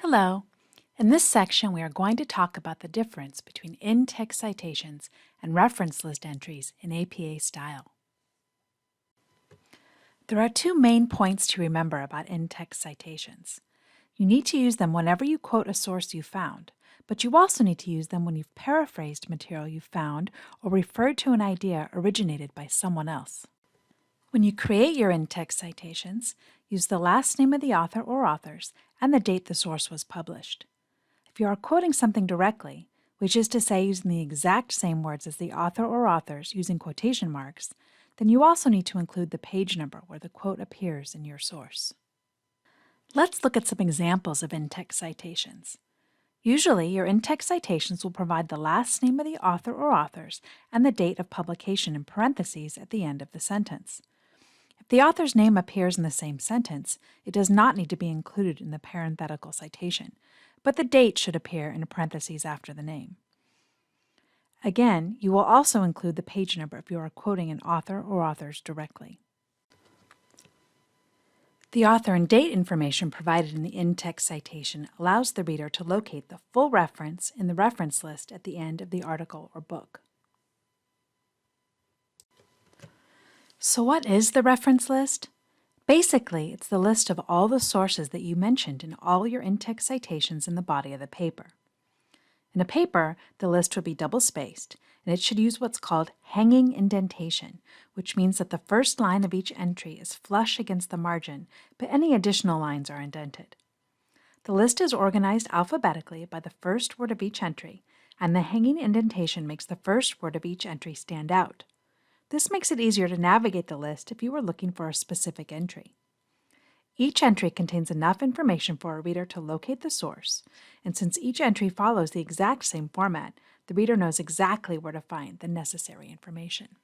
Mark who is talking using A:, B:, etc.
A: Hello. In this section, we are going to talk about the difference between in-text citations and reference list entries in APA style. There are two main points to remember about in-text citations. You need to use them whenever you quote a source you found, but you also need to use them when you've paraphrased material you found or referred to an idea originated by someone else. When you create your in-text citations, use the last name of the author or authors and the date the source was published. If you are quoting something directly, which is to say using the exact same words as the author or authors using quotation marks, then you also need to include the page number where the quote appears in your source. Let's look at some examples of in-text citations. Usually, your in-text citations will provide the last name of the author or authors and the date of publication in parentheses at the end of the sentence. If the author's name appears in the same sentence, it does not need to be included in the parenthetical citation, but the date should appear in parentheses after the name. Again, you will also include the page number if you are quoting an author or authors directly. The author and date information provided in the in-text citation allows the reader to locate the full reference in the reference list at the end of the article or book. So what is the reference list? Basically, it's the list of all the sources that you mentioned in all your in-text citations in the body of the paper. In a paper, the list would be double-spaced, and it should use what's called hanging indentation, which means that the first line of each entry is flush against the margin, but any additional lines are indented. The list is organized alphabetically by the first word of each entry, and the hanging indentation makes the first word of each entry stand out. This makes it easier to navigate the list if you were looking for a specific entry. Each entry contains enough information for a reader to locate the source, and since each entry follows the exact same format, the reader knows exactly where to find the necessary information.